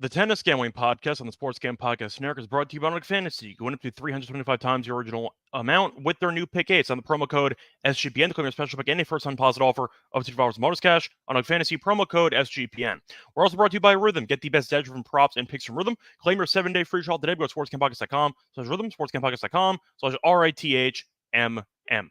The Tennis Gambling Podcast on the Sports Gambling Podcast Network is brought to you by Automatic Fantasy. Go in up to 325 times your original amount with their new Pick 8s on the promo code SGPN to claim your special pick and a first-time deposit offer of $2 bonus cash on Automatic Fantasy promo code SGPN. We're also brought to you by Rhythm. Get the best data-driven props and picks from Rhythm. Claim your 7-day free trial today. Go to sportsgamepockets.com/rhythm, sportsgamepockets.com/RITHMM.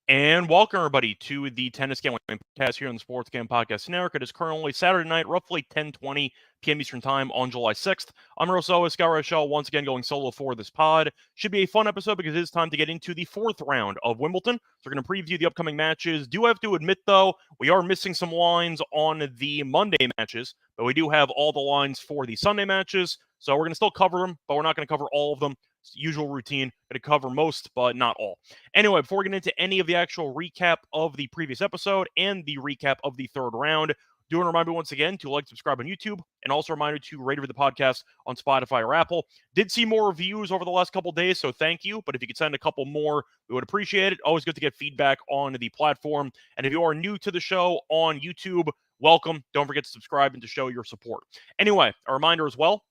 And welcome, everybody, to the Tennis Gambling Podcast here on the Sports Gambling Podcast Network. It is currently Saturday night, roughly 10:20 p.m. Eastern Time on July 6th. I'm your host, Scott Reichel, once again going solo for this pod. Should be a fun episode because it is time to get into the fourth round of Wimbledon. So we're going to preview the upcoming matches. Do have to admit, though, we are missing some lines on the Monday matches, but we do have all the lines for the Sunday matches. So we're going to still cover them, but we're not going to cover all of them. Usual routine, going to cover most, but not all. Anyway, before we get into any of the actual recap of the previous episode and the recap of the third round, do want to remind you once again to like, subscribe on YouTube, and also a reminder to rate the podcast on Spotify or Apple. Did see more reviews over the last couple days, so thank you. But if you could send a couple more, we would appreciate it. Always good to get feedback on the platform. And if you are new to the show on YouTube, welcome. Don't forget to subscribe and to show your support. Anyway, a reminder as well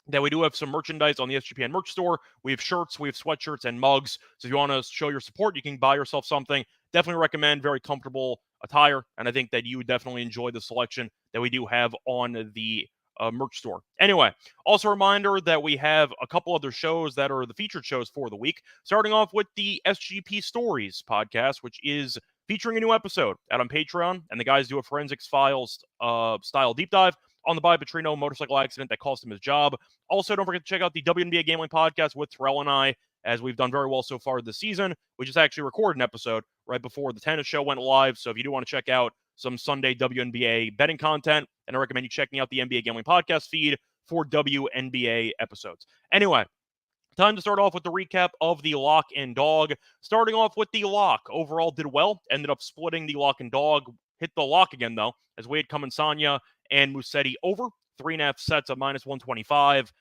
that we do have some merchandise on the SGPN merch store. We have shirts, we have sweatshirts, and mugs. So if you want to show your support, you can buy yourself something. Definitely recommend very comfortable attire, and I think that you would definitely enjoy the selection that we do have on the merch store. Anyway, also a reminder that we have a couple other shows that are the featured shows for the week, starting off with the SGP Stories podcast, which is featuring a new episode out on Patreon, and the guys do a forensics files style deep dive on the Bobby Petrino motorcycle accident that cost him his job. Also, don't forget to check out the WNBA Gambling Podcast with Terrell and I, as we've done very well so far this season. We just actually recorded an episode right before the tennis show went live, so if you do want to check out some Sunday WNBA betting content, and I recommend you checking out the NBA Gambling Podcast feed for WNBA episodes. Anyway, time to start off with the recap of the lock and dog. Starting off with the lock. Overall did well. Ended up splitting the lock and dog. Hit the lock again, though, as Wade Kamansanya and Musetti over 3.5 sets of -125.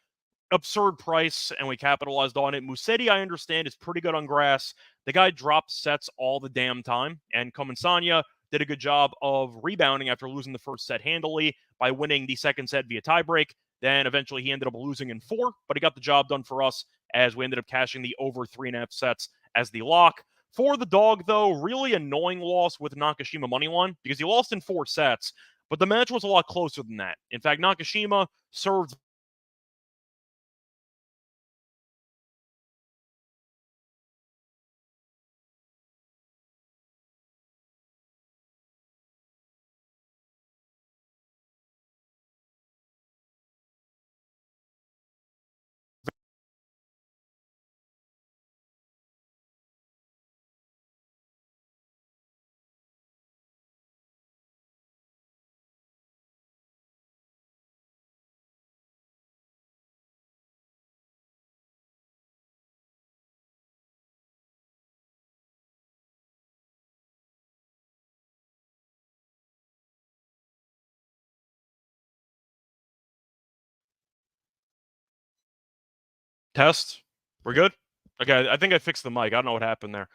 Absurd price, and we capitalized on it. Musetti, I understand, is pretty good on grass. The guy drops sets all the damn time, and Kamansanya did a good job of rebounding after losing the first set handily by winning the second set via tiebreak. Then eventually he ended up losing in 4, but he got the job done for us as we ended up cashing the over 3.5 sets as the lock. For the dog, though, really annoying loss with Nakashima moneyline because he lost in 4 sets, but the match was a lot closer than that. In fact, Nakashima served test. We're good? Okay, I think I fixed the mic. I don't know what happened there.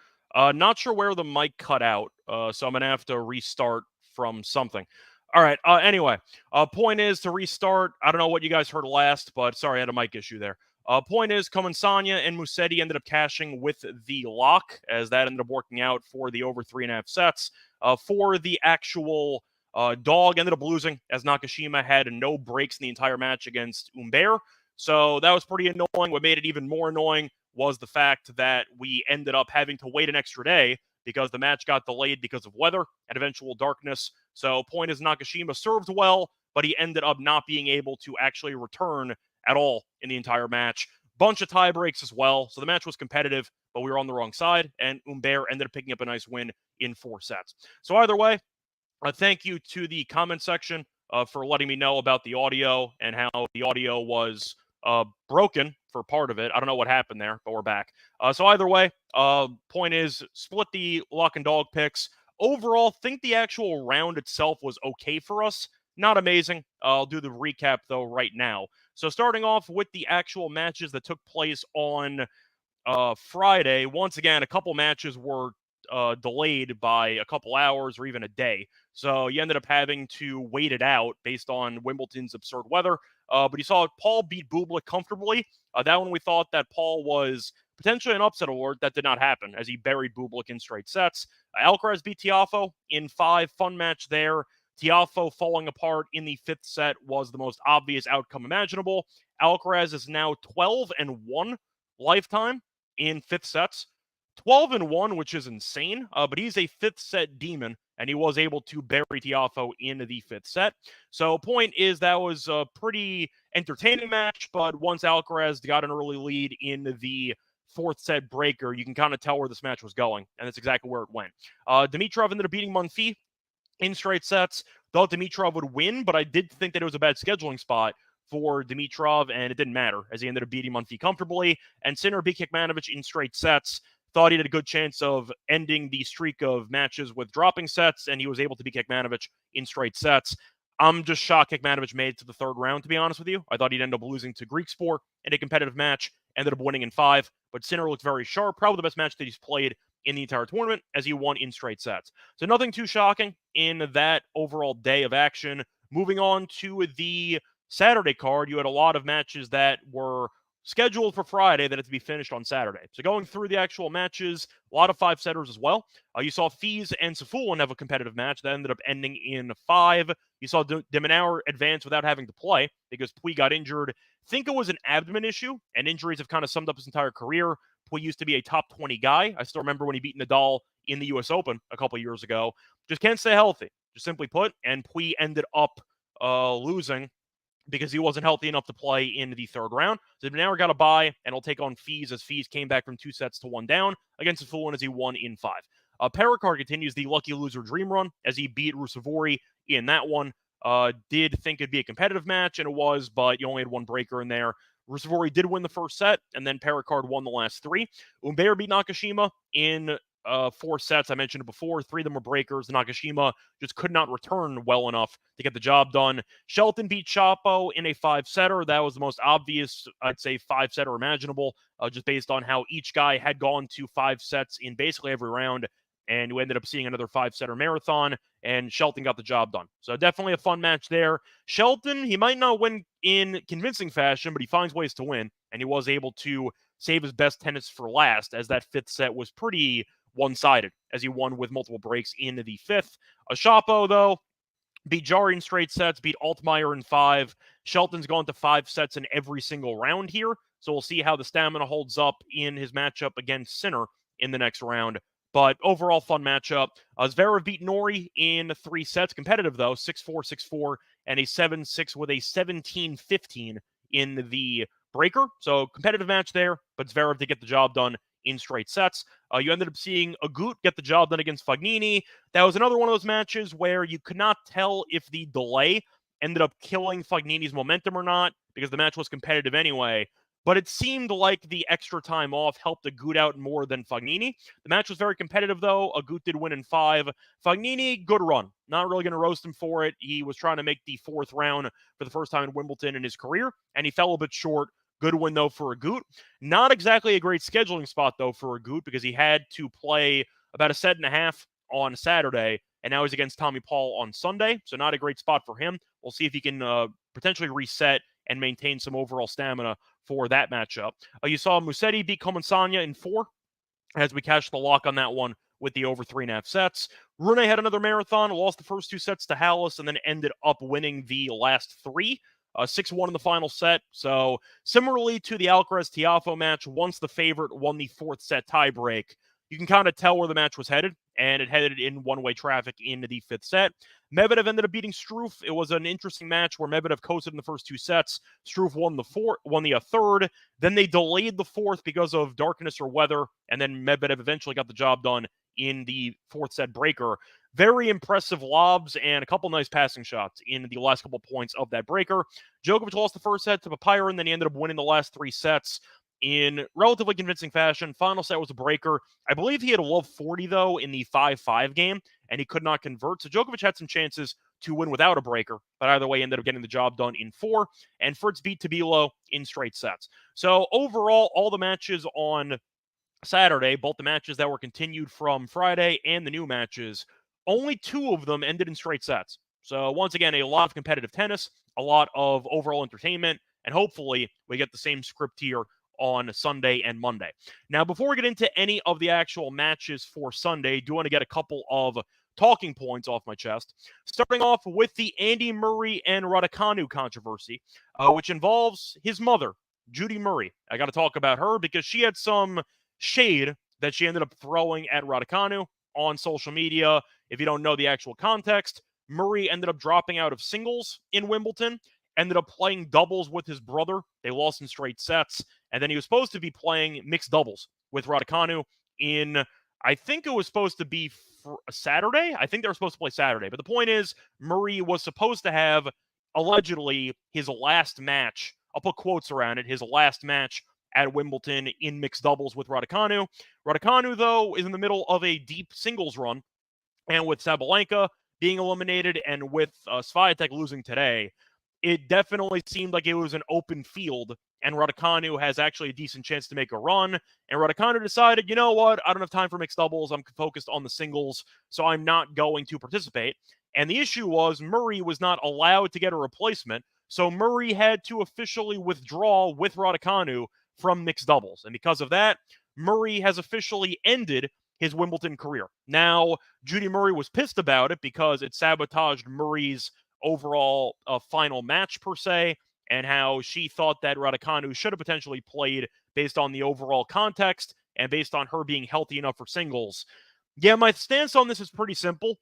Not sure where the mic cut out, so I'm going to have to restart from something. All right, anyway, point is to restart. I don't know what you guys heard last, but sorry, I had a mic issue there. Point is, Kamansanya and Musetti ended up cashing with the lock, as that ended up working out for the over 3.5 sets. For the actual dog, ended up losing, as Nakashima had no breaks in the entire match against Humbert. So that was pretty annoying. What made it even more annoying was the fact that we ended up having to wait an extra day because the match got delayed because of weather and eventual darkness. So point is, Nakashima served well, but he ended up not being able to actually return at all in the entire match. Bunch of tie breaks as well. So the match was competitive, but we were on the wrong side, and Humbert ended up picking up a nice win in 4 sets. So either way, thank you to the comment section for letting me know about the audio and how the audio was broken for part of it. I don't know what happened there, but we're back. So either way, point is, split the lock and dog picks. Overall, think the actual round itself was okay for us. Not amazing. I'll do the recap, though, right now. So starting off with the actual matches that took place on Friday, once again, a couple matches were delayed by a couple hours or even a day. So you ended up having to wait it out based on Wimbledon's absurd weather. But you saw Paul beat Bublik comfortably. That one we thought that Paul was potentially an upset alert. That did not happen as he buried Bublik in straight sets. Alcaraz beat Tiafoe in 5. Fun match there. Tiafoe falling apart in the 5th set was the most obvious outcome imaginable. Alcaraz is now 12-1 lifetime in 5th sets. 12-1, which is insane, but he's a 5th set demon, and he was able to bury Tiafoe in the 5th set. So point is that was a pretty entertaining match, but once Alcaraz got an early lead in the 4th set breaker, you can kind of tell where this match was going, and that's exactly where it went. Dimitrov ended up beating Monfils in straight sets. Thought Dimitrov would win, but I did think that it was a bad scheduling spot for Dimitrov, and it didn't matter as he ended up beating Monfils comfortably. And Sinner beat Kekmanovic in straight sets. Thought he had a good chance of ending the streak of matches with dropping sets, and he was able to beat Kekmanovic in straight sets. I'm just shocked Kekmanovic made it to the 3rd round, to be honest with you. I thought he'd end up losing to Greek Sport in a competitive match, ended up winning in 5, but Sinner looked very sharp, probably the best match that he's played in the entire tournament as he won in straight sets. So nothing too shocking in that overall day of action. Moving on to the Saturday card, you had a lot of matches that were scheduled for Friday that had to be finished on Saturday. So going through the actual matches, a lot of 5-setters as well. You saw Fies and Safulin have a competitive match that ended up ending in 5. You saw de Minaur advance without having to play because Puig got injured. I think it was an abdomen issue, and injuries have kind of summed up his entire career. Puig used to be a top 20 guy. I still remember when he beat Nadal in the U.S. Open a couple years ago. Just can't stay healthy, just simply put, and Puig ended up losing because he wasn't healthy enough to play in the 3rd round. So now we got a bye, and he'll take on Fies as Fies came back from 2 sets to 1 down against Safulin as he won in 5. Perricard continues the lucky loser dream run as he beat Rusevori in that one. Did think it'd be a competitive match, and it was, but you only had one breaker in there. Rusevori did win the 1st set, and then Perricard won the last 3. Humbert beat Nakashima in 4 sets. I mentioned it before. 3 of them were breakers. Nakashima just could not return well enough to get the job done. Shelton beat Chapo in a 5-setter. That was the most obvious, I'd say, 5-setter imaginable, just based on how each guy had gone to 5 sets in basically every round, and we ended up seeing another 5-setter marathon, and Shelton got the job done. So definitely a fun match there. Shelton, he might not win in convincing fashion, but he finds ways to win, and he was able to save his best tennis for last, as that 5th set was pretty one-sided as he won with multiple breaks in the 5th. Chapo, though, beat Jari in straight sets, beat Altmaier in 5. Shelton's gone to 5 sets in every single round here, so we'll see how the stamina holds up in his matchup against Sinner in the next round. But overall, fun matchup. Zverev beat Norrie in 3 sets. Competitive, though, 6-4, 6-4, and a 7-6 with a 17-15 in the breaker. So competitive match there, but Zverev did get the job done in straight sets. You ended up seeing Agut get the job done against Fognini. That was another one of those matches where you could not tell if the delay ended up killing Fognini's momentum or not, because the match was competitive anyway. But it seemed like the extra time off helped Agut out more than Fognini. The match was very competitive, though. Agut did win in 5. Fognini, good run. Not really going to roast him for it. He was trying to make the 4th round for the first time in Wimbledon in his career, and he fell a bit short. Good win, though, for Agut. Not exactly a great scheduling spot, though, for Agut, because he had to play about a set and a half on Saturday, and now he's against Tommy Paul on Sunday, so not a great spot for him. We'll see if he can potentially reset and maintain some overall stamina for that matchup. You saw Musetti beat Comensagna in 4 as we cashed the lock on that one with the over 3.5 sets. Rune had another marathon, lost the first 2 sets to Hallis, and then ended up winning the last 3. 6-1 in the final set. So similarly to the Alcaraz-Tiafoe match, once the favorite won the 4th set tiebreak, you can kind of tell where the match was headed, and it headed in one-way traffic into the 5th set. Medvedev ended up beating Struff. It was an interesting match where Medvedev coasted in the first 2 sets. Struff won the 3rd. Then they delayed the 4th because of darkness or weather, and then Medvedev eventually got the job done in the 4th set breaker. Very impressive lobs and a couple nice passing shots in the last couple points of that breaker. Djokovic lost the 1st set to Papiron, then he ended up winning the last 3 sets in relatively convincing fashion. Final set was a breaker. I believe he had a love 40, though, in the 5-5 game, and he could not convert. So Djokovic had some chances to win without a breaker, but either way, ended up getting the job done in 4, and Fritz beat Tabilo in straight sets. So overall, all the matches on Saturday, both the matches that were continued from Friday and the new matches, only 2 of them ended in straight sets. So once again, a lot of competitive tennis, a lot of overall entertainment, and hopefully we get the same script here on Sunday and Monday. Now, before we get into any of the actual matches for Sunday, I do want to get a couple of talking points off my chest. Starting off with the Andy Murray and Raducanu controversy, which involves his mother, Judy Murray. I got to talk about her because she had some shade that she ended up throwing at Raducanu on social media. If you don't know the actual context, Murray ended up dropping out of singles in Wimbledon, ended up playing doubles with his brother. They lost in straight sets, and then he was supposed to be playing mixed doubles with Raducanu in, I think it was supposed to be for a Saturday. I think they were supposed to play Saturday, but the point is, Murray was supposed to have allegedly his last match. I'll put quotes around it. His last match at Wimbledon in mixed doubles with Raducanu. Raducanu, though, is in the middle of a deep singles run, and with Sabalenka being eliminated and with Swiatek losing today, it definitely seemed like it was an open field, and Raducanu has actually a decent chance to make a run. And Raducanu decided, you know what, I don't have time for mixed doubles. I'm focused on the singles, so I'm not going to participate. And the issue was Murray was not allowed to get a replacement, so Murray had to officially withdraw with Raducanu from mixed doubles. And because of that, Murray has officially ended his Wimbledon career. Now, Judy Murray was pissed about it because it sabotaged Murray's overall final match, per se, and how she thought that Raducanu should have potentially played based on the overall context and based on her being healthy enough for singles. Yeah, my stance on this is pretty simple.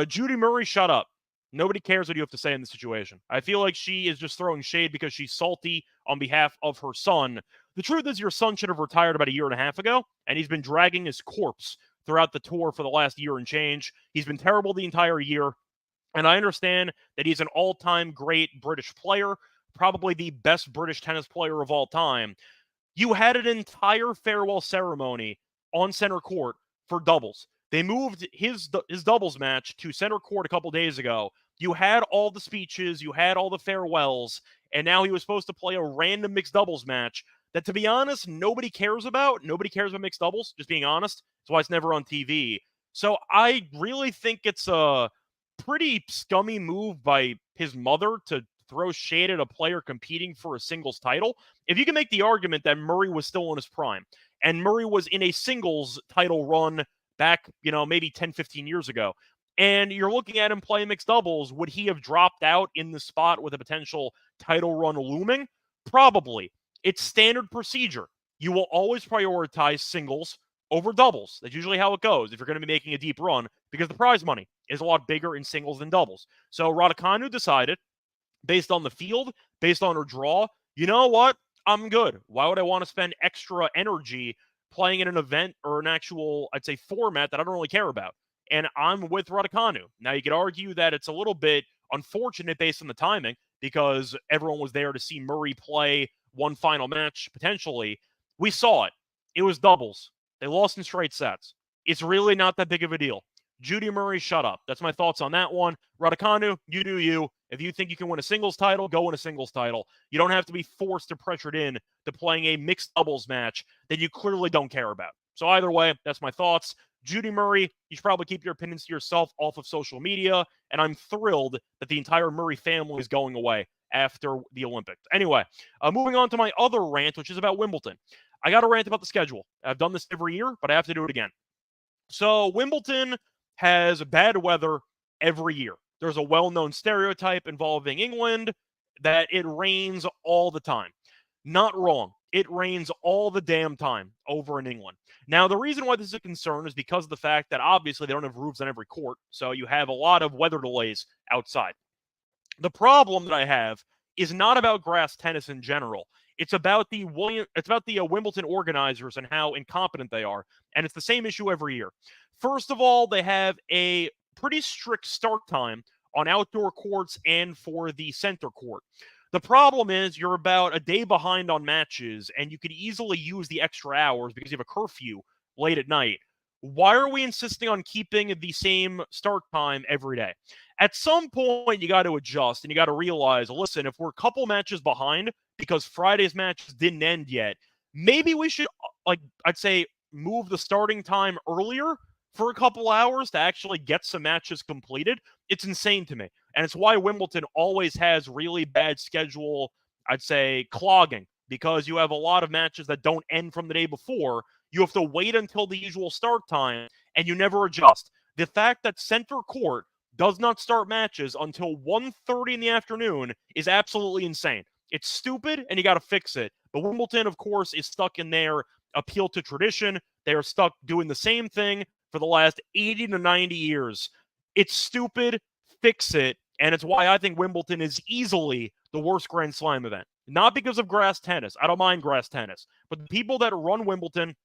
Judy Murray, shut up. Nobody cares what you have to say in this situation. I feel like she is just throwing shade because she's salty on behalf of her son. The truth is, your son should have retired about a year and a half ago, and he's been dragging his corpse throughout the tour for the last year and change. He's been terrible the entire year, and I understand that he's an all-time great British player, probably the best British tennis player of all time. You had an entire farewell ceremony on center court for doubles. They moved his doubles match to center court a couple days ago. You had all the speeches, you had all the farewells, and now he was supposed to play a random mixed doubles match that, to be honest, nobody cares about. Nobody cares about mixed doubles, just being honest. That's why it's never on TV. So I really think it's a pretty scummy move by his mother to throw shade at a player competing for a singles title. If you can make the argument that Murray was still in his prime and Murray was in a singles title run back, maybe 10, 15 years ago, and you're looking at him playing mixed doubles, would he have dropped out in the spot with a potential title run looming? Probably. It's standard procedure. You will always prioritize singles over doubles. That's usually how it goes if you're going to be making a deep run, because the prize money is a lot bigger in singles than doubles. So Raducanu decided, based on the field, based on her draw, you know what? I'm good. Why would I want to spend extra energy playing in an event or an actual, I'd say, format that I don't really care about? And I'm with Raducanu. Now, you could argue that it's a little bit unfortunate based on the timing because everyone was there to see Murray play one final match, potentially. We saw it. It was doubles. They lost in straight sets. It's really not that big of a deal. Judy Murray, shut up. That's my thoughts on that one. Raducanu, you do you. If you think you can win a singles title, go win a singles title. You don't have to be forced to pressured in to playing a mixed doubles match that you clearly don't care about. So either way, that's my thoughts. Judy Murray, you should probably keep your opinions to yourself off of social media, and I'm thrilled that the entire Murray family is going away after the Olympics. Anyway, moving on to my other rant, which is about Wimbledon. I got to rant about the schedule. I've done this every year, but I have to do it again. So Wimbledon has bad weather every year. There's a well-known stereotype involving England that it rains all the time. Not wrong. It rains all the damn time over in England. Now, the reason why this is a concern is because of the fact that obviously they don't have roofs on every court, so you have a lot of weather delays outside. The problem that I have is not about grass tennis in general. It's about the Wimbledon organizers and how incompetent they are, and it's the same issue every year. First of all, they have a pretty strict start time on outdoor courts and for the center court. The problem is you're about a day behind on matches, and you could easily use the extra hours because you have a curfew late at night. Why are we insisting on keeping the same start time every day? At some point, you got to adjust, and you got to realize, listen, if we're a couple matches behind because Friday's matches didn't end yet, maybe we should, I'd say, move the starting time earlier for a couple hours to actually get some matches completed, it's insane to me. And it's why Wimbledon always has really bad schedule, I'd say, clogging, because you have a lot of matches that don't end from the day before. You have to wait until the usual start time, and you never adjust. The fact that center court does not start matches until 1:30 in the afternoon is absolutely insane. It's stupid, and you got to fix it. But Wimbledon, of course, is stuck in their appeal to tradition. They are stuck doing the same thing for the last 80 to 90 years. It's stupid. Fix it. And it's why I think Wimbledon is easily the worst Grand Slam event. Not because of grass tennis. I don't mind grass tennis. But the people that run Wimbledon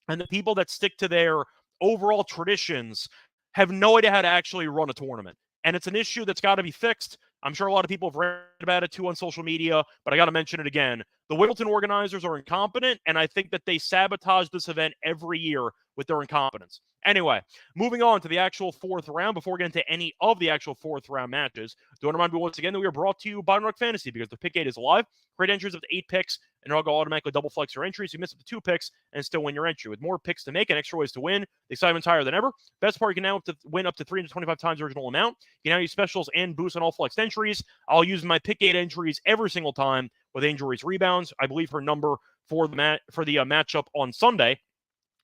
and the people that stick to their overall traditions have no idea how to actually run a tournament. And it's an issue that's got to be fixed. I'm sure a lot of people have read about it too on social media, but I got to mention it again. The Wimbledon organizers are incompetent, and I think that they sabotage this event every year with their incompetence. Anyway, moving on to the actual fourth round. Before we get into any of the actual fourth round matches, do want to remind you once again that we are brought to you by Rock Fantasy, because the pick 8 is live. Great entries with 8 picks, and it'll go automatically double flex your entries. You miss up to 2 picks and still win your entry. With more picks to make and extra ways to win, the excitement's higher than ever. Best part, you can now win up to 325 times the original amount. You can now use specials and boosts on all flexed entries. I'll use my pick 8 entries every single time with injuries, rebounds. I believe her number for the matchup on Sunday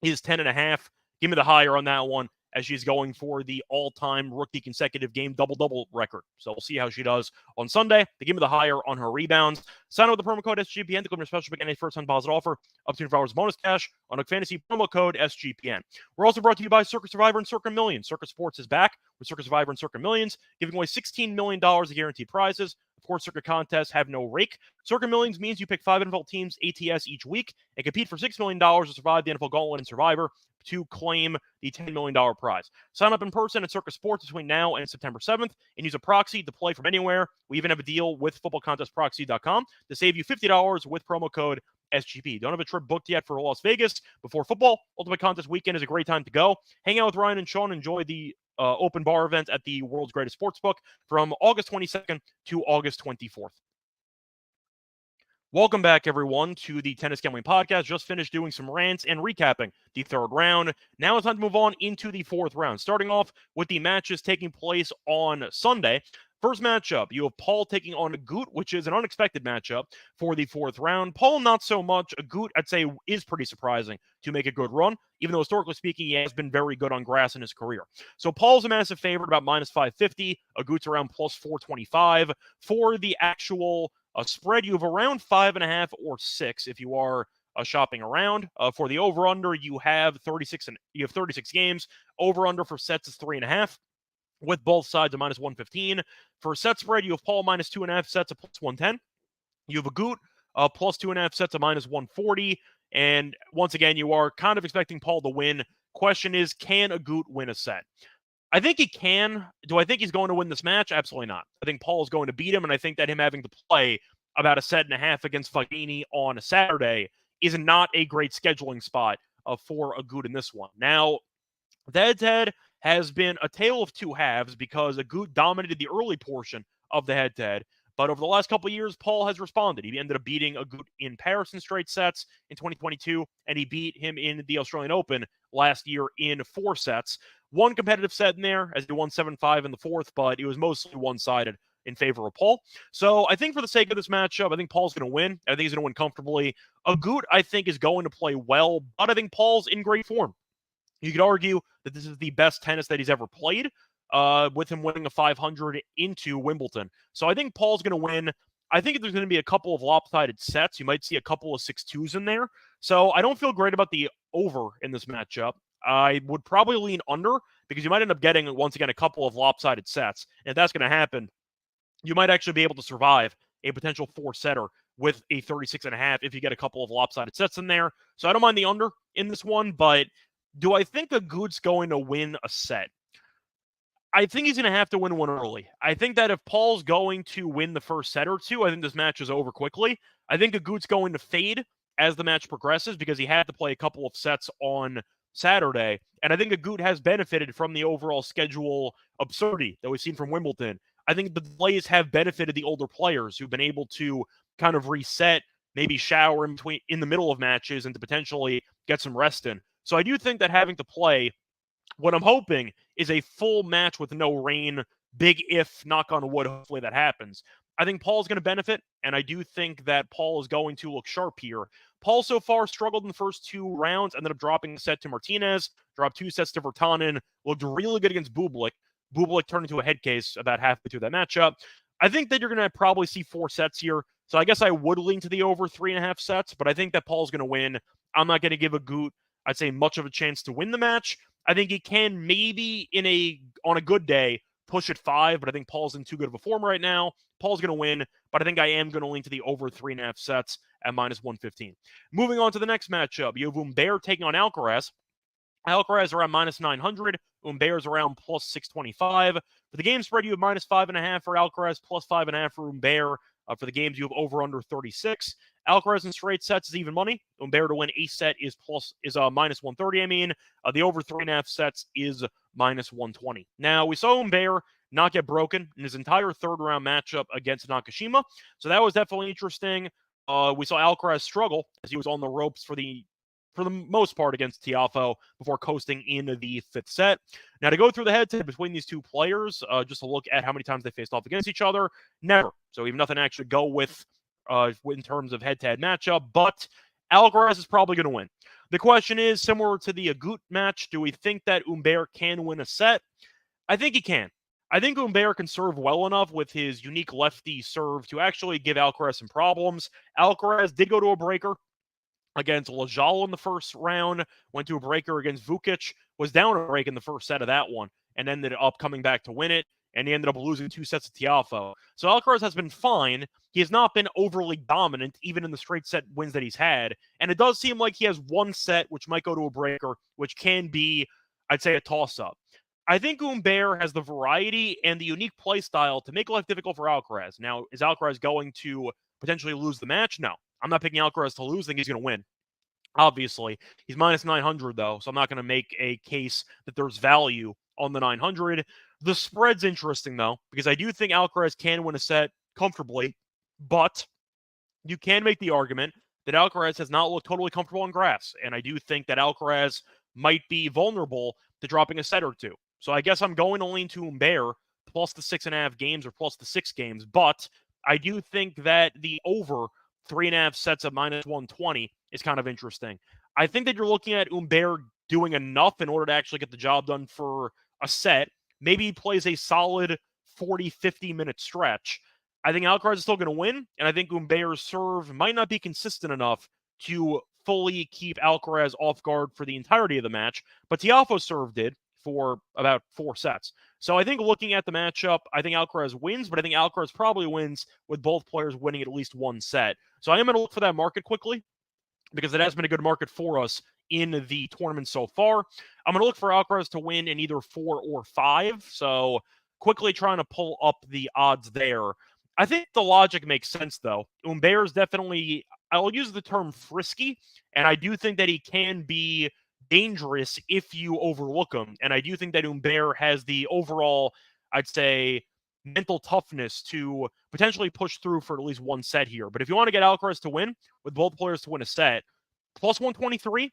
is 10.5. Give me the higher on that one, as she's going for the all-time rookie consecutive game double-double record. So we'll see how she does on Sunday. They give me the higher on her rebounds. Sign up with the promo code SGPN to claim your special pick and a first-time deposit offer up to $2 bonus cash on a fantasy promo code SGPN. We're also brought to you by Circa Survivor and Circa Millions. Circa Sports is back with Circa Survivor and Circa Millions, giving away $16 million of guaranteed prizes. Of course, Circa contests have no rake. Circa Millions means you pick 5 NFL teams ATS each week and compete for $6 million to survive the NFL Gauntlet and Survivor to claim the $10 million prize. Sign up in person at Circa Sports between now and September 7th and use a proxy to play from anywhere. We even have a deal with footballcontestproxy.com to save you $50 with promo code SGP. Don't have a trip booked yet for Las Vegas before football. Ultimate Contest Weekend is a great time to go. Hang out with Ryan and Sean. Enjoy the open bar event at the world's greatest sportsbook from August 22nd to August 24th. Welcome back, everyone, to the Tennis Gambling Podcast. Just finished doing some rants and recapping the third round. Now it's time to move on into the fourth round, starting off with the matches taking place on Sunday. First matchup, you have Paul taking on Agut, which is an unexpected matchup for the fourth round. Paul, not so much. Agut, I'd say, is pretty surprising to make a good run, even though historically speaking, he has been very good on grass in his career. So Paul's a massive favorite, about minus 550. Agut's around plus 425. For the actual spread, you have around 5.5 or 6 if you are shopping around. For the over/under, you have 36 games. Over/under for sets is 3.5. With both sides a minus 115. For set spread, you have Paul minus 2.5 sets at plus 110. You have Agut plus 2.5 sets at minus 140. And once again, you are kind of expecting Paul to win. Question is, can Agut win a set? I think he can. Do I think he's going to win this match? Absolutely not. I think Paul is going to beat him, and I think that him having to play about a set and a half against Fognini on a Saturday is not a great scheduling spot for Agut in this one. Now, the head-to-head has been a tale of two halves because Agut dominated the early portion of the head-to-head, but over the last couple of years, Paul has responded. He ended up beating Agut in Paris in straight sets in 2022, and he beat him in the Australian Open last year in 4 sets. One competitive set in there, as he won 7-5 in the fourth, but it was mostly one-sided in favor of Paul. So I think for the sake of this matchup, I think Paul's going to win. I think he's going to win comfortably. Agut, I think, is going to play well, but I think Paul's in great form. You could argue that this is the best tennis that he's ever played, with him winning a 500 into Wimbledon. So I think Paul's going to win. I think there's going to be a couple of lopsided sets. You might see a couple of 6-2s in there. So I don't feel great about the over in this matchup. I would probably lean under because you might end up getting, once again, a couple of lopsided sets. And if that's going to happen, you might actually be able to survive a potential 4-setter with a 36.5 if you get a couple of lopsided sets in there. So I don't mind the under in this one, but do I think Agut's going to win a set? I think he's going to have to win one early. I think that if Paul's going to win the first set or two, I think this match is over quickly. I think Agut's going to fade as the match progresses because he had to play a couple of sets on Saturday. And I think Agut has benefited from the overall schedule absurdity that we've seen from Wimbledon. I think the delays have benefited the older players who've been able to kind of reset, maybe shower in the middle of matches and to potentially get some rest in. So I do think that having to play what I'm hoping is a full match with no rain. Big if, knock on wood, hopefully that happens. I think Paul's going to benefit, and I do think that Paul is going to look sharp here. Paul so far struggled in the first 2 rounds, ended up dropping a set to Martinez, dropped 2 sets to Virtanen, looked really good against Bublik. Bublik turned into a head case about halfway through that matchup. I think that you're going to probably see 4 sets here, so I guess I would lean to the over 3.5 sets, but I think that Paul's going to win. I'm not going to give Agut, I'd say, much of a chance to win the match. I think he can maybe on a good day push at 5, but I think Paul's in too good of a form right now. Paul's going to win, but I think I am going to lean to the over 3.5 sets at -115. Moving on to the next matchup, you have Humbert taking on Alcaraz. Alcaraz around -900. Humbert's around +625. For the game spread, you have -5.5 for Alcaraz, +5.5 for Humbert. For the games, you have over under 36. Alcaraz in straight sets is even money. Humbert to win a set is -130. The over 3.5 sets is -120. Now, we saw Humbert not get broken in his entire third round matchup against Nakashima, so that was definitely interesting. We saw Alcaraz struggle as he was on the ropes for the most part against Tiafoe before coasting in the 5th set. Now, to go through the head-to-head between these 2 players, just to look at how many times they faced off against each other, never. So we have nothing to actually go with in terms of head-to-head matchup, but Alcaraz is probably going to win. The question is, similar to the Agut match, do we think that Humbert can win a set? I think he can. I think Humbert can serve well enough with his unique lefty serve to actually give Alcaraz some problems. Alcaraz did go to a breaker against Lajal in the first round, went to a breaker against Vukic, was down a break in the first set of that one, and ended up coming back to win it, and he ended up losing 2 sets to Tiafoe. So Alcaraz has been fine. He has not been overly dominant, even in the straight set wins that he's had, and it does seem like he has 1 set, which might go to a breaker, which can be, I'd say, a toss-up. I think Humbert has the variety and the unique play style to make life difficult for Alcaraz. Now, is Alcaraz going to potentially lose the match? No. I'm not picking Alcaraz to lose. I think he's going to win. Obviously, he's -900 though, so I'm not going to make a case that there's value on the 900. The spread's interesting though, because I do think Alcaraz can win a set comfortably, but you can make the argument that Alcaraz has not looked totally comfortable on grass, and I do think that Alcaraz might be vulnerable to dropping a set or 2. So I guess I'm going to lean to Humbert plus the 6.5 games or plus the 6 games, but I do think that the over 3.5 sets of -120 is kind of interesting. I think that you're looking at Humbert doing enough in order to actually get the job done for a set. Maybe he plays a solid 40, 50-minute stretch. I think Alcaraz is still going to win, and I think Humbert's serve might not be consistent enough to fully keep Alcaraz off guard for the entirety of the match, but Tiafoe's serve did for about 4 sets. So I think looking at the matchup, I think Alcaraz wins, but I think Alcaraz probably wins with both players winning at least 1 set. So I am going to look for that market quickly because it has been a good market for us in the tournament so far. I'm going to look for Alcaraz to win in either 4 or 5. So quickly trying to pull up the odds there. I think the logic makes sense, though. Humbert is definitely, I'll use the term frisky, and I do think that he can be dangerous if you overlook him. And I do think that Humbert has the overall, I'd say, mental toughness to potentially push through for at least 1 set here. But if you want to get Alcaraz to win, with both players to win a set, plus 123,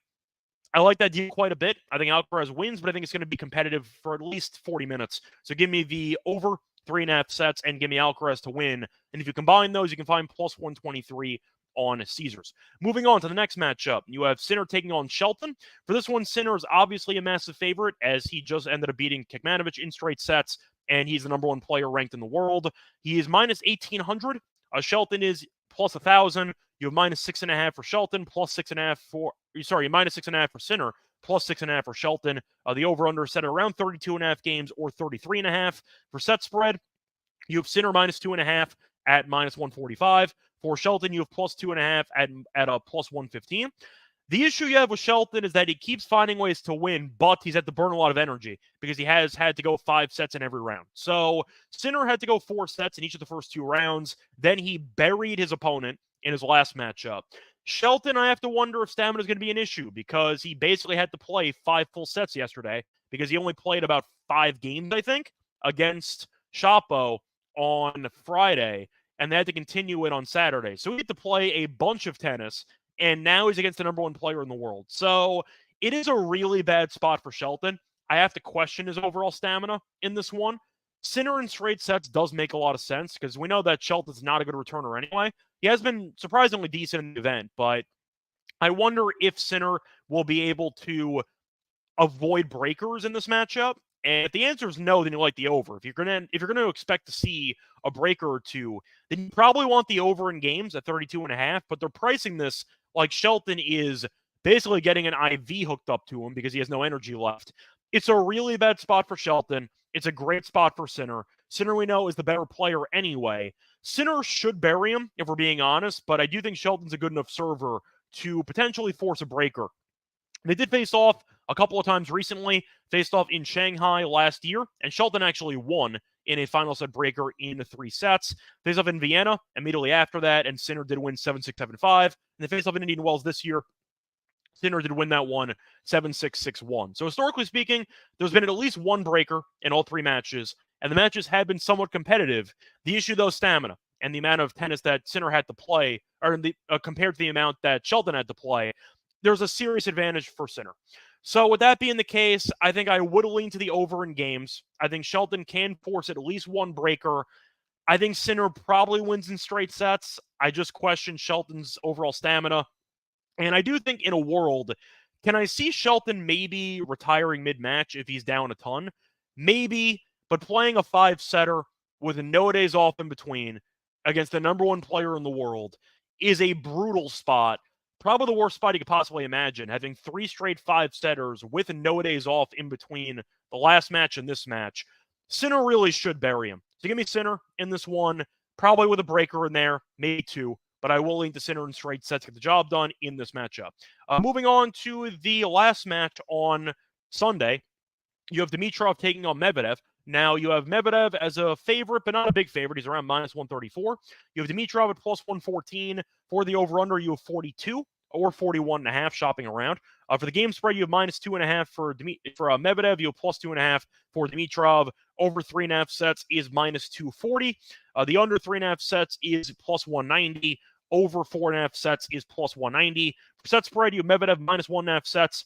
I like that deal quite a bit. I think Alcaraz wins, but I think it's going to be competitive for at least 40 minutes. So give me the over 3.5 sets and give me Alcaraz to win. And if you combine those, you can find plus 123 on Caesars. Moving on to the next matchup, you have Sinner taking on Shelton. For this one, Sinner is obviously a massive favorite as he just ended up beating Kekmanovic in straight sets, and he's the number 1 player ranked in the world. He is -1,800. Shelton is plus 1,000. You have -6.5 for Shelton, plus 6.5 for, -6.5 for Sinner, plus 6.5 for Shelton. The over-under set at around 32.5 games or 33.5. For set spread, you have Sinner -2.5 at -145. For Shelton, you have plus 2.5 at a plus 115. The issue you have with Shelton is that he keeps finding ways to win, but he's had to burn a lot of energy because he has had to go 5 sets in every round. So Sinner had to go 4 sets in each of the first 2 rounds. Then he buried his opponent in his last matchup. Shelton, I have to wonder if stamina is going to be an issue because he basically had to play 5 full sets yesterday because he only played about 5 games, I think, against Chapo on Friday, and they had to continue it on Saturday. So he had to play a bunch of tennis, and now he's against the number 1 player in the world. So it is a really bad spot for Shelton. I have to question his overall stamina in this one. Sinner in straight sets does make a lot of sense because we know that Shelton's not a good returner anyway. He has been surprisingly decent in the event, but I wonder if Sinner will be able to avoid breakers in this matchup. And if the answer is no, then you like the over. If you're gonna expect to see a breaker or two, then you probably want the over in games at 32.5. But they're pricing this like Shelton is basically getting an IV hooked up to him because he has no energy left. It's a really bad spot for Shelton. It's a great spot for Sinner. Sinner, we know, is the better player anyway. Sinner should bury him, if we're being honest, but I do think Shelton's a good enough server to potentially force a breaker. They did face off a couple of times recently, faced off in Shanghai last year, and Shelton actually won in a final set breaker in 3 sets. Faced off in Vienna immediately after that, and Sinner did win 7-6, 7-5. And they faced off in Indian Wells this year. Sinner did win that one 7-6, 6-1. So historically speaking, there's been at least one breaker in all 3 matches, and the matches have been somewhat competitive. The issue, though, stamina and the amount of tennis that Sinner had to play, or compared to the amount that Shelton had to play, there's a serious advantage for Sinner. So with that being the case, I think I would lean to the over in games. I think Shelton can force at least one breaker. I think Sinner probably wins in straight sets. I just question Shelton's overall stamina. And I do think in a world, can I see Shelton maybe retiring mid-match if he's down a ton? Maybe, but playing a 5-setter with no days off in between against the number 1 player in the world is a brutal spot. Probably the worst spot you could possibly imagine, having 3 straight 5-setters with no days off in between the last match and this match. Sinner really should bury him. So give me Sinner in this one, probably with a breaker in there, maybe 2. But I will lean to Sinner in straight sets to get the job done in this matchup. Moving on to the last match on Sunday, you have Dimitrov taking on Medvedev. Now, you have Medvedev as a favorite, but not a big favorite. He's around minus 134. You have Dimitrov at plus 114. For the over-under, you have 42 or 41.5 shopping around. For the game spread, you have minus 2.5 for Medvedev. You have plus 2.5 for Dimitrov. Over 3.5 sets is minus 240. The under 3.5 sets is plus 190. Over 4.5 sets is plus 190. For set spread, you have Medvedev minus 1.5 sets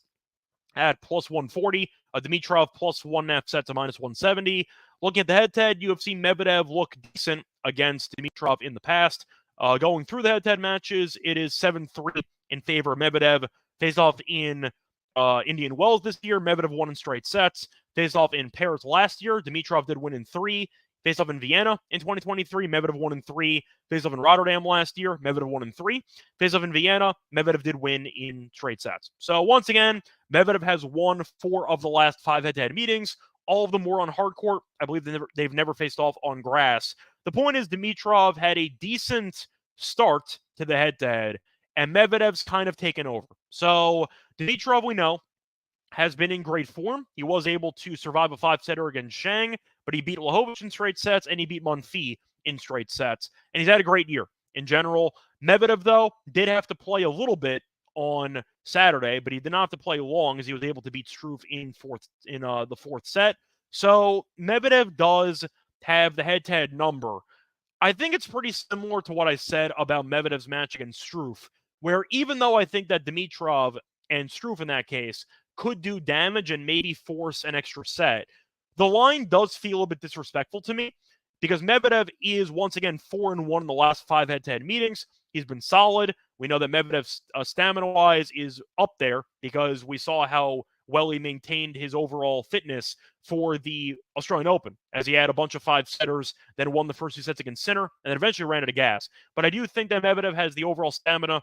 at plus 140. Dimitrov plus 1.5 sets at minus 170. Looking at the head-to-head, you have seen Medvedev look decent against Dimitrov in the past. Going through the head-to-head matches, it is 7-3 in favor of Medvedev. Faced off in Indian Wells this year, Medvedev won in straight sets. Faced off in Paris last year, Dimitrov did win in 3. Faced off in Vienna in 2023, Medvedev won in 3. Faced off in Rotterdam last year, Medvedev won in 3. Faced off in Vienna, Medvedev did win in straight sets. So once again, Medvedev has won 4 of the last 5 head-to-head meetings. All of them were on hard court. I believe they've never faced off on grass. The point is Dimitrov had a decent start to the head-to-head, and Medvedev's kind of taken over. So Dimitrov, we know, has been in great form. He was able to survive a 5-setter against Shang, but he beat Lajovic in straight sets, and he beat Monfils in straight sets. And he's had a great year in general. Medvedev, though, did have to play a little bit on Saturday, but he did not have to play long as he was able to beat Struff in the 4th set. So Medvedev does have the head-to-head number. I think it's pretty similar to what I said about Medvedev's match against Struff, where even though I think that Dimitrov and Struff in that case could do damage and maybe force an extra set, the line does feel a bit disrespectful to me because Medvedev is once again 4-1 in the last 5 head-to-head meetings. He's been solid. We know that Medvedev's stamina-wise is up there because we saw how well he maintained his overall fitness for the Australian Open, as he had a bunch of 5-setters, then won the first 2 sets against Sinner, and then eventually ran out of gas. But I do think that Medvedev has the overall stamina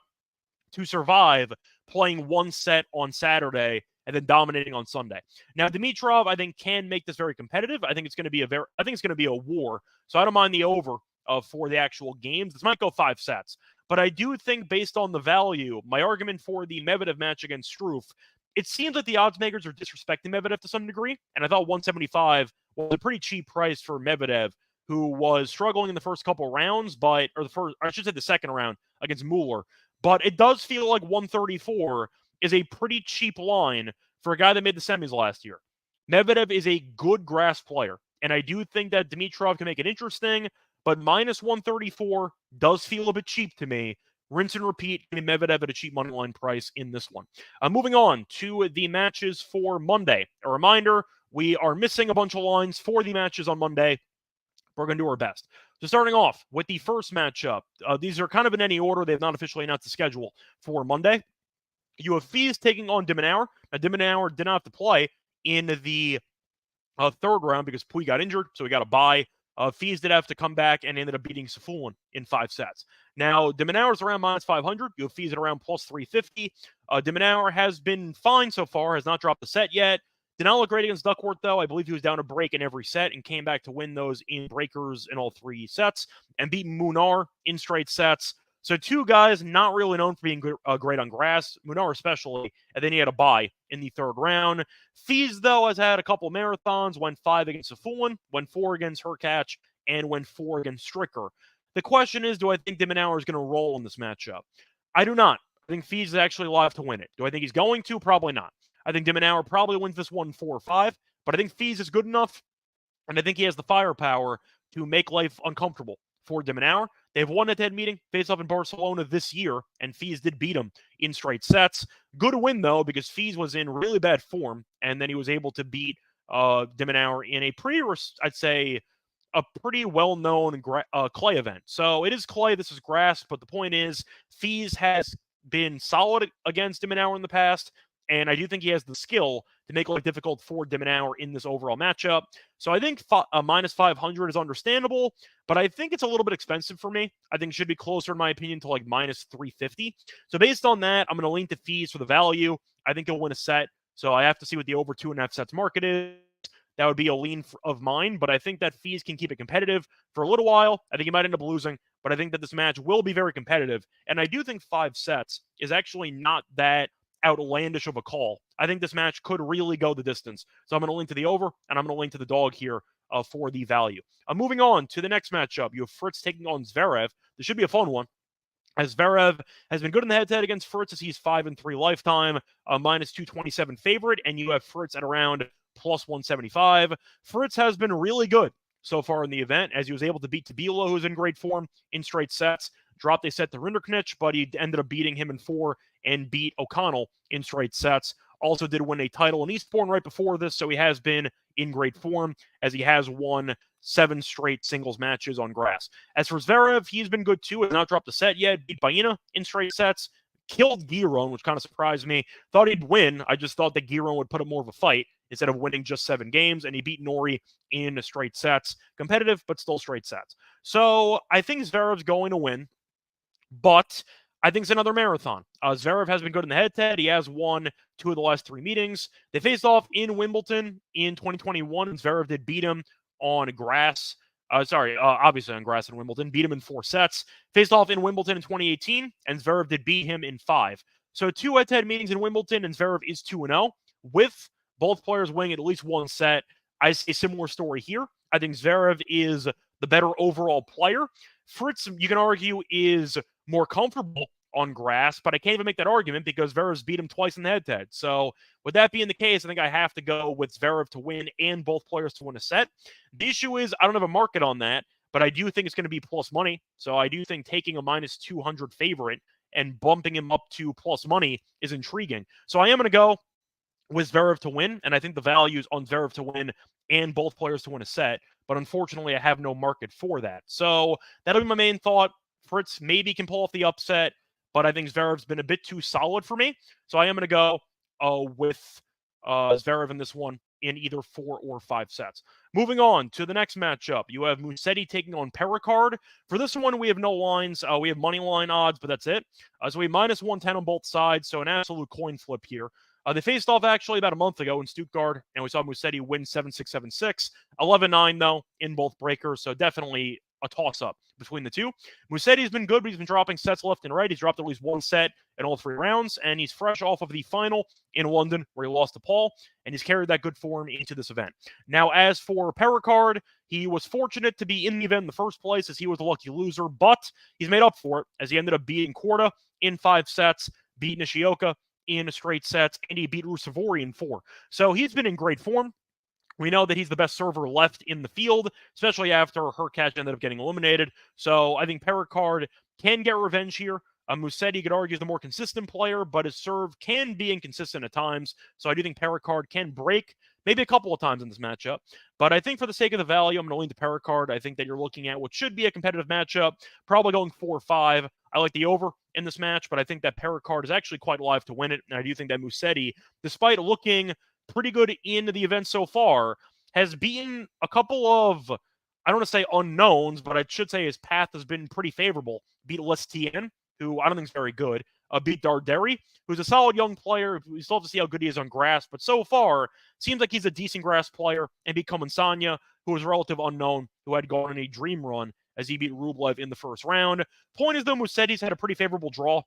to survive playing 1 set on Saturday and then dominating on Sunday. Now, Dimitrov, I think, can make this very competitive. I think it's going to be a war. So I don't mind the over for the actual games. This might go 5 sets. But I do think, based on the value, my argument for the Medvedev match against Struff, it seems like the odds makers are disrespecting Medvedev to some degree. And I thought 175 was a pretty cheap price for Medvedev, who was struggling in the first couple rounds, the second round against Mueller. But it does feel like 134 is a pretty cheap line for a guy that made the semis last year. Medvedev is a good grass player, and I do think that Dimitrov can make it interesting, but minus 134 does feel a bit cheap to me rinse and repeat. Give me Medvedev at a cheap money line price in this one. Moving on to the matches for Monday. A reminder, we are missing a bunch of lines for the matches on Monday. We're going to do our best. So starting off with the first matchup, these are kind of in any order. They have not officially announced the schedule for Monday. You have Fees taking on de Minaur. Now, de Minaur did not have to play in the third round because Pui got injured, so he got a bye. Fees did have to come back and ended up beating Safulin in 5 sets. Now, de Minaur is around minus 500. You have Fees at around plus 350. De Minaur has been fine so far, has not dropped a set yet. Did not look great against Duckworth, though. I believe he was down a break in every set and came back to win those in breakers in all 3 sets and beat Munar in straight sets. So 2 guys not really known for being great on grass, Munar especially, and then he had a bye in the third round. Fees, though, has had a couple marathons, went 5 against Safulin, went 4 against Hurkacz, and went 4 against Stricker. The question is, do I think de Minaur is going to roll in this matchup? I do not. I think Fees is actually live to win it. Do I think he's going to? Probably not. I think de Minaur probably wins this one 4-5, but I think Fees is good enough, and I think he has the firepower to make life uncomfortable for de Minaur. They have one head-to-head meeting, face off in Barcelona this year, and Fees did beat him in straight sets. Good win, though, because Fees was in really bad form, and then he was able to beat de Minaur in a pretty, I'd say, a pretty well-known clay event. So it is clay, this is grass, but the point is, Fees has been solid against de Minaur in the past, and I do think he has the skill to make life difficult for de Minaur in this overall matchup. So I think minus 500 is understandable, but I think it's a little bit expensive for me. I think it should be closer, in my opinion, to like minus 350. So based on that, I'm going to lean to Fees for the value. I think he'll win a set. So I have to see what the over 2.5 sets market is. That would be a lean of mine, but I think that Fees can keep it competitive for a little while. I think he might end up losing, but I think that this match will be very competitive. And I do think 5 sets is actually not that outlandish of a call. I think this match could really go the distance. So I'm going to link to the over, and I'm going to link to the dog here for the value. Moving on to the next matchup, you have Fritz taking on Zverev. This should be a fun one, as Zverev has been good in the head-to-head against Fritz, as he's 5-3 lifetime, minus 227 favorite, and you have Fritz at around plus 175. Fritz has been really good so far in the event, as he was able to beat Tabilo, who's in great form, in straight sets. Dropped a set to Rinderknech, but he ended up beating him in 4 and beat O'Connell in straight sets. Also did win a title in Eastbourne right before this, so he has been in great form, as he has won 7 straight singles matches on grass. As for Zverev, he's been good too. Has not dropped a set yet. Beat Baena in straight sets. Killed Giron, which kind of surprised me. Thought he'd win. I just thought that Giron would put up more of a fight instead of winning just 7 games, and he beat Norrie in straight sets. Competitive, but still straight sets. So I think Zverev's going to win, but I think it's another marathon. Zverev has been good in the head-to-head. He has won 2 of the last 3 meetings. They faced off in Wimbledon in 2021, and Zverev did beat him on grass. Obviously on grass in Wimbledon. Beat him in 4 sets. Faced off in Wimbledon in 2018, and Zverev did beat him in 5. So 2 head-to-head meetings in Wimbledon, and Zverev is 2-0, with both players winning at least 1 set. I see a similar story here. I think Zverev is the better overall player. Fritz, you can argue, is more comfortable on grass, but I can't even make that argument because Zverev's beat him twice in the head-to-head. So with that being the case, I think I have to go with Zverev to win and both players to win a set. The issue is I don't have a market on that, but I do think it's going to be plus money. So I do think taking a minus 200 favorite and bumping him up to plus money is intriguing. So I am going to go with Zverev to win, and I think the value is on Zverev to win and both players to win a set, but unfortunately I have no market for that. So that'll be my main thought. Fritz maybe can pull off the upset, but I think Zverev's been a bit too solid for me. So I am going to go with Zverev in this one in either 4 or 5 sets. Moving on to the next matchup, you have Musetti taking on Perricard. For this one, we have no lines. We have money line odds, but that's it. So we have minus 110 on both sides, so an absolute coin flip here. They faced off actually about a month ago in Stuttgart, and we saw Musetti win 7-6, 7-6. 11-9, though, in both breakers, so definitely a toss-up between the two. Musetti's been good, but he's been dropping sets left and right. He's dropped at least 1 set in all 3 rounds, and he's fresh off of the final in London, where he lost to Paul, and he's carried that good form into this event. Now, as for Perricard, he was fortunate to be in the event in the first place, as he was the lucky loser, but he's made up for it, as he ended up beating Korda in 5 sets, beat Nishioka in straight sets, and he beat Rusevori in 4. So he's been in great form. We know that he's the best server left in the field, especially after Hurkacz ended up getting eliminated. So I think Perricard can get revenge here. Musetti, you could argue, is the more consistent player, but his serve can be inconsistent at times. So I do think Perricard can break maybe a couple of times in this matchup. But I think for the sake of the value, I'm going to lean to Perricard. I think that you're looking at what should be a competitive matchup, probably going 4-5. I like the over in this match, but I think that Perricard is actually quite live to win it. And I do think that Musetti, despite looking pretty good in the event so far, has beaten a couple of, I don't want to say unknowns, but I should say his path has been pretty favorable. Beat Lestien, who I don't think is very good. Beat Darderi, who's a solid young player. We still have to see how good he is on grass, but so far, seems like he's a decent grass player. And beat Comansanya, who was a relative unknown, who had gone on a dream run as he beat Rublev in the first round. Point is, though, Musetti's had a pretty favorable draw.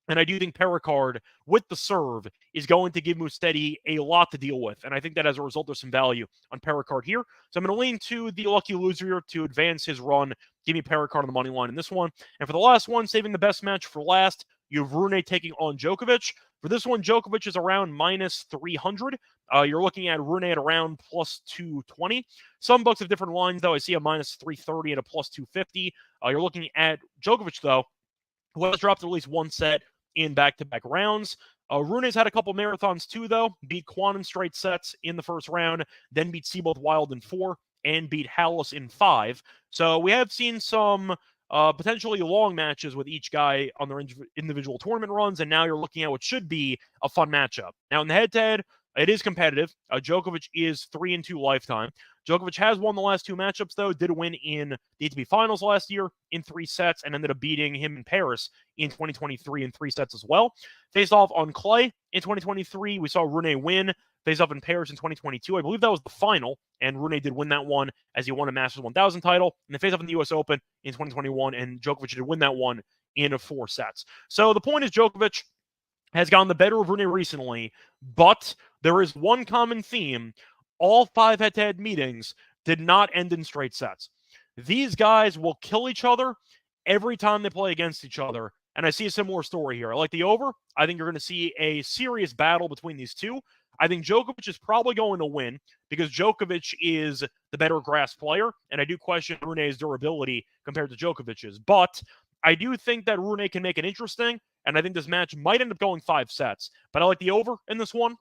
And I do think Perricard, with the serve, is going to give Musetti a lot to deal with. And I think that as a result, there's some value on Perricard here. So I'm going to lean to the lucky loser here to advance his run. Give me Perricard on the money line in this one. And for the last one, saving the best match for last, you have Rune taking on Djokovic. For this one, Djokovic is around minus 300. You're looking at Rune at around plus 220. Some books have different lines, though. I see a minus 330 and a plus 250. You're looking at Djokovic, though, who has dropped at least one set in back-to-back rounds. Rune's had a couple marathons too, though. Beat Kwon in straight sets in the first round, then beat Seabold Wild in 4, and beat Hallis in 5. So we have seen some potentially long matches with each guy on their individual tournament runs, and now you're looking at what should be a fun matchup. Now, in the head-to-head, it is competitive. Djokovic is 3-2 lifetime. Djokovic has won the last two matchups, though. Did win in the ATP Finals last year in 3 sets and ended up beating him in Paris in 2023 in 3 sets as well. Faced off on clay in 2023. We saw Rune win. Faced off in Paris in 2022. I believe that was the final, and Rune did win that one as he won a Masters 1000 title. And they faced off in the U.S. Open in 2021, and Djokovic did win that one in 4 sets. So the point is Djokovic has gotten the better of Rune recently, but there is one common theme. All 5 head-to-head meetings did not end in straight sets. These guys will kill each other every time they play against each other, and I see a similar story here. I like the over. I think you're going to see a serious battle between these two. I think Djokovic is probably going to win because Djokovic is the better grass player, and I do question Rune's durability compared to Djokovic's. But I do think that Rune can make it interesting, and I think this match might end up going 5 sets. But I like the over in this one.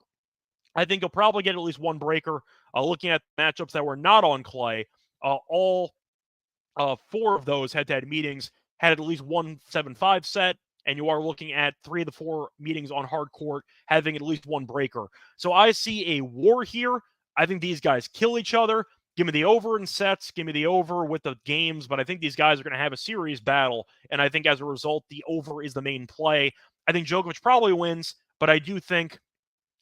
I think he'll probably get at least one breaker. Looking at matchups that were not on clay, all 4 of those head-to-head meetings had at least one 7-5 set, and you are looking at 3 of the 4 meetings on hard court having at least one breaker. So I see a war here. I think these guys kill each other. Give me the over in sets. Give me the over with the games. But I think these guys are going to have a serious battle. And I think as a result, the over is the main play. I think Djokovic probably wins, but I do think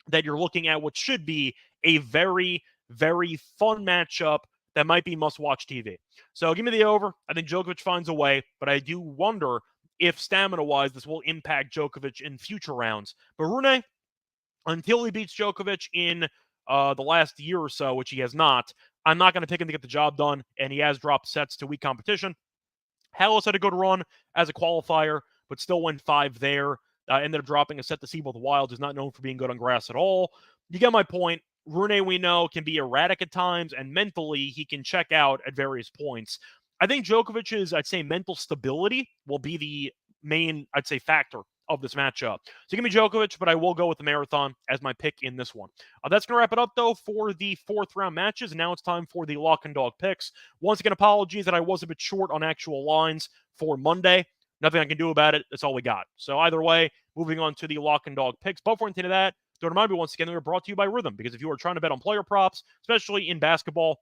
that you're looking at what should be a very, very fun matchup that might be must-watch TV. So give me the over. I think Djokovic finds a way, but I do wonder if stamina-wise this will impact Djokovic in future rounds. But Rune, until he beats Djokovic in the last year or so, which he has not, I'm not going to pick him to get the job done, and he has dropped sets to weak competition. Hallis had a good run as a qualifier, but still went 5 there. Ended up dropping a set to Seabold Wild, who's not known for being good on grass at all. You get my point. Rune, we know, can be erratic at times, and mentally, he can check out at various points. I think Djokovic's, I'd say, mental stability will be the main, I'd say, factor of this matchup. So give me Djokovic, but I will go with the marathon as my pick in this one. That's going to wrap it up, though, for the 4th round matches. And now it's time for the lock and dog picks. Once again, apologies that I was a bit short on actual lines for Monday. Nothing I can do about it. That's all we got. So either way, moving on to the lock and dog picks. But before we get into that, don't remind me once again, they're brought to you by Rhythm, because if you are trying to bet on player props, especially in basketball,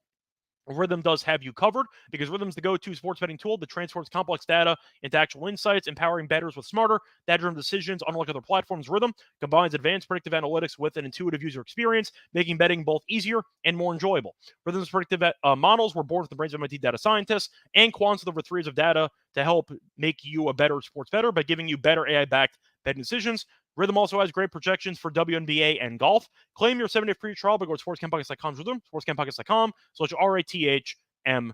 Rhythm does have you covered, because Rhythm's the go-to sports betting tool that transforms complex data into actual insights, empowering bettors with smarter, data-driven decisions. Unlike other platforms, Rhythm combines advanced predictive analytics with an intuitive user experience, making betting both easier and more enjoyable. Rhythm's predictive models were born with the brains of MIT data scientists and quants with over 3 years of data to help make you a better sports bettor by giving you better AI-backed betting decisions. Rhythm also has great projections for WNBA and golf. Claim your 7-day free trial by going to sportscamppockets.com's Rhythm, sportscamppockets.com/RATHMM.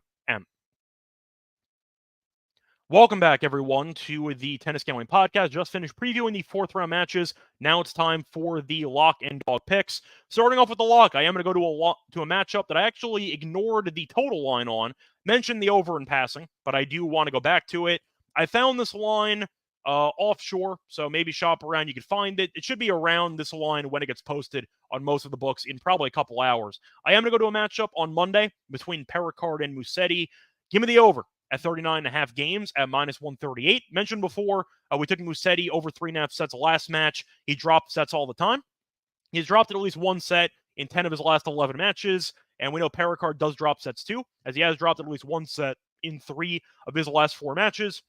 Welcome back, everyone, to the Tennis Gambling Podcast. Just finished previewing the 4th round matches. Now it's time for the lock and dog picks. Starting off with the lock, I am going to go to a matchup that I actually ignored the total line on. Mentioned the over in passing, but I do want to go back to it. I found this line offshore, so maybe shop around. You can find it. It should be around this line when it gets posted on most of the books in probably a couple hours. I am going to go to a matchup on Monday between Perricard and Musetti. Give me the over at 39.5 games at -138. Mentioned before, we took Musetti over 3.5 sets last match. He dropped sets all the time. He's dropped at least one set in 10 of his last 11 matches, and we know Perricard does drop sets too, as he has dropped at least one set in 3 of his last 4 matches.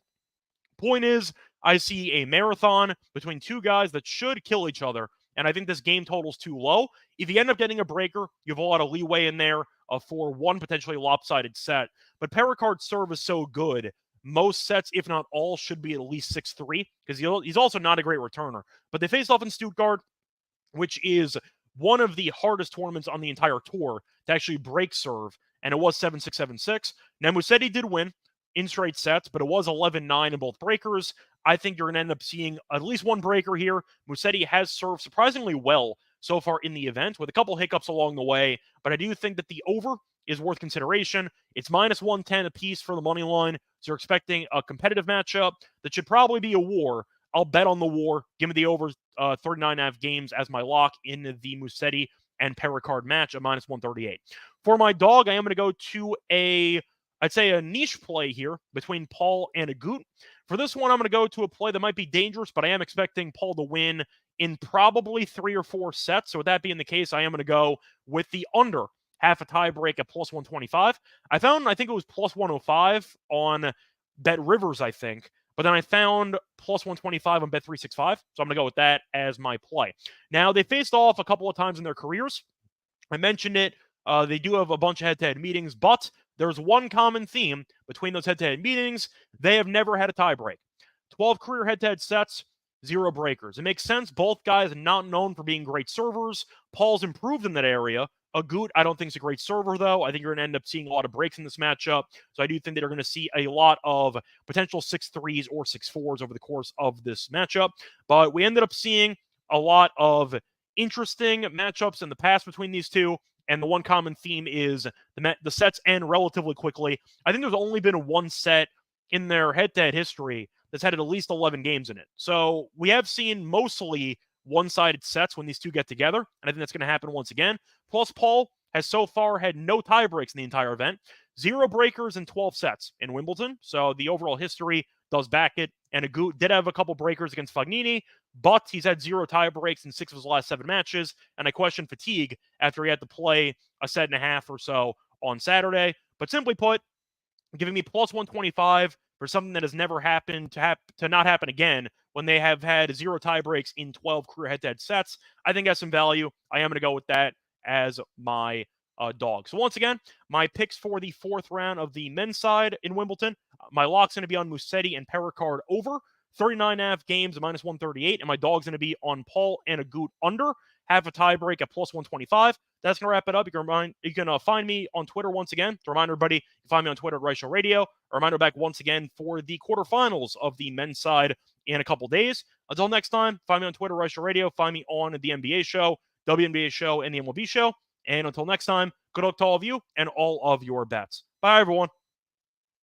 Point is, I see a marathon between two guys that should kill each other, and I think this game total's too low. If you end up getting a breaker, you have a lot of leeway in there for one potentially lopsided set. But Perricard's serve is so good, most sets, if not all, should be at least 6-3, because he's also not a great returner. But they faced off in Stuttgart, which is one of the hardest tournaments on the entire tour to actually break serve, and it was 7-6, 7-6. Now, Musetti did win in straight sets, but it was 11-9 in both breakers. I think you're going to end up seeing at least one breaker here. Musetti has served surprisingly well so far in the event, with a couple hiccups along the way, but I do think that the over is worth consideration. It's -110 apiece for the money line, so you're expecting a competitive matchup that should probably be a war. I'll bet on the war. Give me the over 39.5 games as my lock in the Musetti and Perricard match at -138. For my dog, I am going to go to I'd say a niche play here between Paul and Agut. For this one, I'm going to go to a play that might be dangerous, but I am expecting Paul to win in probably 3 or 4 sets. So with that being the case, I am going to go with the under half a tie break at +125. I think it was +105 on Bet Rivers, I think. But then I found +125 on Bet365. So I'm going to go with that as my play. Now, they faced off a couple of times in their careers. I mentioned it. They do have a bunch of head-to-head meetings, but there's one common theme between those head-to-head meetings. They have never had a tiebreak. 12 career head-to-head sets, 0 breakers. It makes sense. Both guys are not known for being great servers. Paul's improved in that area. Agut, I don't think is a great server, though. I think you're going to end up seeing a lot of breaks in this matchup. So I do think that you're going to see a lot of potential 6-3s or 6-4s over the course of this matchup. But we ended up seeing a lot of interesting matchups in the past between these two. And the one common theme is the sets end relatively quickly. I think there's only been one set in their head-to-head history that's had at least 11 games in it. So we have seen mostly one-sided sets when these two get together, and I think that's going to happen once again. Plus, Paul has so far had no tie breaks in the entire event. 0 breakers in 12 sets in Wimbledon, so the overall history does back it. And Agut did have a couple breakers against Fognini, but he's had 0 tie breaks in 6 of his last 7 matches, and I question fatigue after he had to play a set and a half or so on Saturday. But simply put, giving me +125 for something that has never happened to not happen again when they have had 0 tie breaks in 12 career head-to-head sets, I think has some value. I am going to go with that as my dog. So once again, my picks for the 4th round of the men's side in Wimbledon, my lock's going to be on Musetti and Perricard over 39.5 games at -138, and my dog's going to be on Paul and Agut under half a tie break at +125. That's going to wrap it up. You can find me on Twitter once again. To remind everybody, you can find me on Twitter at Reichel Radio. A reminder back once again for the quarterfinals of the men's side in a couple days. Until next time, find me on Twitter, Reichel Radio. Find me on the NBA show, WNBA show, and the MLB show. And until next time, good luck to all of you and all of your bets. Bye, everyone.